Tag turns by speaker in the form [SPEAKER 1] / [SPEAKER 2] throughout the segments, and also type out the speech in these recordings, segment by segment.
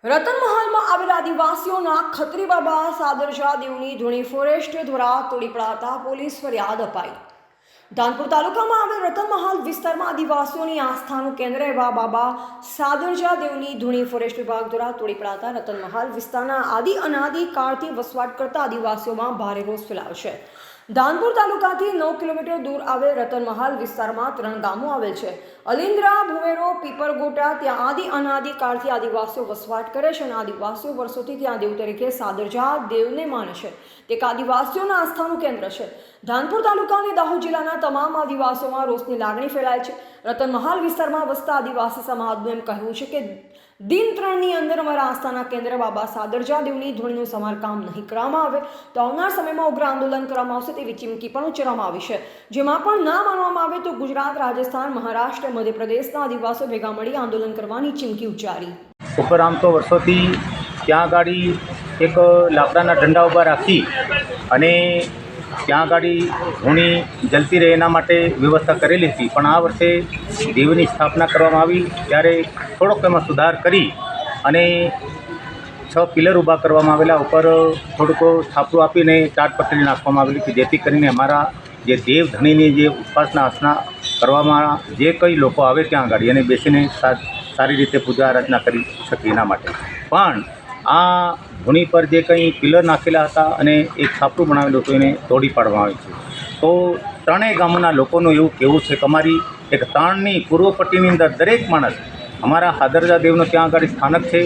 [SPEAKER 1] રતનમહાલમાં આવેલા આદિવાસીઓના ખત્રી બાબા સાદરજા દેવની ધૂણી ફોરેસ્ટ દ્વારા તોડી પડાતા પોલીસ ફરિયાદ અપાઈ। ધાનપુર તાલુકામાં આવેલ રતનમહાલ વિસ્તારમાં આદિવાસીઓની આસ્થાનું કેન્દ્ર એવા બાબા સાદરજા દેવની ધૂણી ફોરેસ્ટ વિભાગ દ્વારા તોડી પડાતા રતનમહાલ વિસ્તારના અનાદિ કાળથી વસવાટ કરતા આદિવાસીઓમાં ભારે રોષ ફેલાયો છે। ધાનપુર તાલુકાથી 9 કિલોમીટર દૂર આવેલ રતનમહાલ વિસ્તારમાં 3 ગામો આવેલ છે। અલિન્દ્રા, ભુવેરો, પીપરગોટા। ત્યાં અનાદિ કાળથી આદિવાસીઓ વસવાટ કરે છે અને આદિવાસીઓ વર્ષોથી ત્યાં દેવ તરીકે સાદરજા દેવને માને છે। તે એક આદિવાસીઓના આસ્થાનું કેન્દ્ર છે। ધાનપુર તાલુકા અને દાહોદ જિલ્લાના તમામ આદિવાસીઓમાં રોષની લાગણી ફેલાય છે। રતનમહાલ વિસ્તારમાં વસતા આદિવાસી સમાજનું એમ કહેવું છે કે દિન 3ની અંદર અમારા આસ્થાના કેન્દ્ર બાબા સાદરજા દેવની ધૂણીનું સમારકામ નહીં કરવામાં આવે તો આવનાર સમયમાં ઉગ્ર આંદોલન કરવામાં આવશે તેવી ચીમકી પણ ઉચ્ચારવામાં આવી છે। જેમાં પણ ના માનવામાં આવે તો ગુજરાત, રાજસ્થાન, મહારાષ્ટ્ર, મધ્યપ્રદેશના આદિવાસીઓ ભેગા મળી આંદોલન કરવાની ચીમકી ઉચ્ચારી।
[SPEAKER 2] ઉપર આમ તો વર્ષોથી ત્યાં ગાડી એક લાકડાના ડંડા ઊભા રાખી અને ત્યાં ગાડી ધૂણી જલતી રહે એના માટે વ્યવસ્થા કરેલી હતી, પણ આ વર્ષે દેવની સ્થાપના કરવામાં આવી ત્યારે થોડોક એમાં સુધાર કરી અને 6 પિલર ઊભા કરવામાં આવેલા, ઉપર થોડુંક છાપરું આપીને ચાટપટ્ટી નાખવામાં આવેલી કે જેથી કરીને અમારા જે દેવ ધણીની જે ઉપાસના અર્ચના કરવામાં જે કંઈ લોકો આવે ત્યાં ગાડી અને બેસીને સારી રીતે પૂજા અર્ચના કરી શકે એના માટે। પણ આ ધૂણી પર જે કંઈ પિલર નાખેલા હતા અને એક છાપરું બનાવેલું હતું એને તોડી પાડવામાં આવે છે। તો ત્રણેય ગામોના લોકોનું એવું કહેવું છે કે અમારી એક તાણની પૂર્વ પટ્ટીની અંદર દરેક માણસ અમારા સાદરજા દેવનો ત્યાં આગળ સ્થાનક છે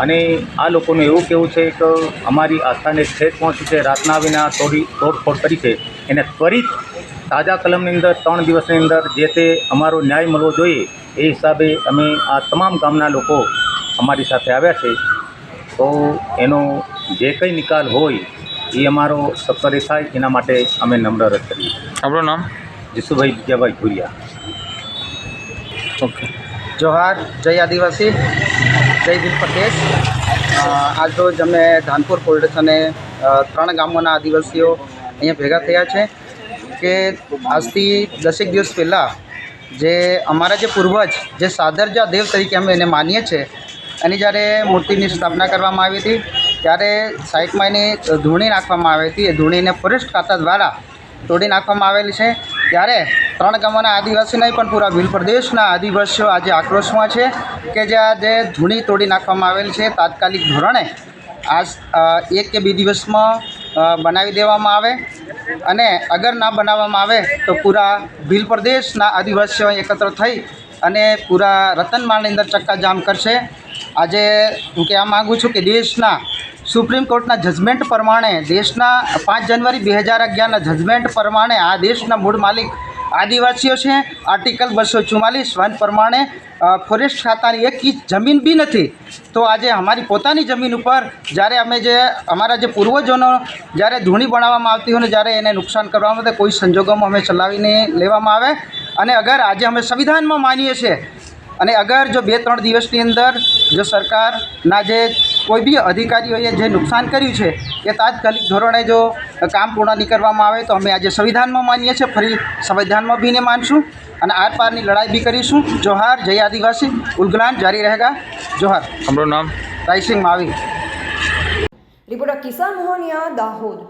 [SPEAKER 2] અને આ લોકોનું એવું કહેવું છે કે અમારી આસ્થાને ઠેસ પહોંચી છે, રાતના આવીને આ તોડફોડ કરી છે એને ત્વરિત તાજા કલમની અંદર 3 દિવસની અંદર જે તે અમારો ન્યાય મળવો જોઈએ એ હિસાબે અમે આ તમામ ગામના લોકો અમારી સાથે આવ્યા છે। તો એનો જે કંઈ નિકાલ હોય એ અમારો સત્વરે થાય એના માટે અમે નમ્ર અરજ કરીએ।
[SPEAKER 3] આપણું નામ?
[SPEAKER 2] જીસુભાઈ વિજયભાઈ ભુરિયા।
[SPEAKER 3] ઓકે।
[SPEAKER 4] जोहार, जय आदिवासी, जय भील प्रदेश। आज रोज अमे धानपुर पोलीस स्टेशने 3 गामोना आदिवासीओ अहींया भेगा थया छे के आजथी 10 દિવસ પહેલાં જે અમારા જે પૂર્વજ જે સાદરજા દેવ તરીકે અમે એને માનીએ છીએ એની જ્યારે મૂર્તિની સ્થાપના કરવામાં આવી હતી ત્યારે સાઈડમાં એની ધૂણી નાખવામાં આવી હતી। એ ધૂણીને ફોરેસ્ટ ખાતા દ્વારા તોડી નાખવામાં આવેલી છે। ત્યારે 3 ગામોના આદિવાસી નહીં પણ પૂરા ભીલ પ્રદેશના આદિવાસીઓ આજે આક્રોશમાં છે કે જે ધૂણી તોડી નાખવામાં આવેલી છે તાત્કાલિક ધોરણે આજ 1 કે 2 દિવસમાં બનાવી દેવામાં આવે અને અગર ના બનાવવામાં આવે તો પૂરા ભીલ પ્રદેશના આદિવાસીઓ એકત્ર થઈ અને પૂરા રતનમાળની અંદર ચક્કાજામ કરશે। આજે હું કહેવા માગું છું કે દેશના સુપ્રીમ કોર્ટના જજમેન્ટ પ્રમાણે દેશના 5 જાન્યુઆરી 2011ના જજમેન્ટ પ્રમાણે આ દેશના મૂળ માલિક આદિવાસીઓ છે। આર્ટિકલ 244 વન પ્રમાણે ફોરેસ્ટ ખાતાની 1 ઇંચ જમીન બી નથી। તો આજે અમારી પોતાની જમીન ઉપર જ્યારે અમે જે અમારા જે પૂર્વજોનો જ્યારે ધૂણી બનાવવામાં આવતી હોય ને જ્યારે એને નુકસાન કરવામાં આવે કોઈ સંજોગોમાં અમે ચલાવીને લેવામાં આવે અને અગર આજે અમે સંવિધાનમાં માનીએ છીએ અને અગર જો 2-3 દિવસની અંદર જો સરકારના જે કોઈ બી અધિકારીઓએ જે નુકસાન કર્યું છે એ તાત્કાલિક ધોરણે જો કામ પૂર્ણ નહીં કરવામાં આવે તો અમે આજે સંવિધાનમાં માનીએ છીએ, ફરી સંવિધાનમાં બીને માનશું અને આર પારની લડાઈ બી કરીશું। જોહાર, જય આદિવાસી, ઉલગલાન જારી રહેગા। જોહાર।
[SPEAKER 3] આપણું નામ?
[SPEAKER 4] રાયસિંહ માવી।
[SPEAKER 1] રિપોર્ટર કિસાન મોહનિયા, દાહોદ।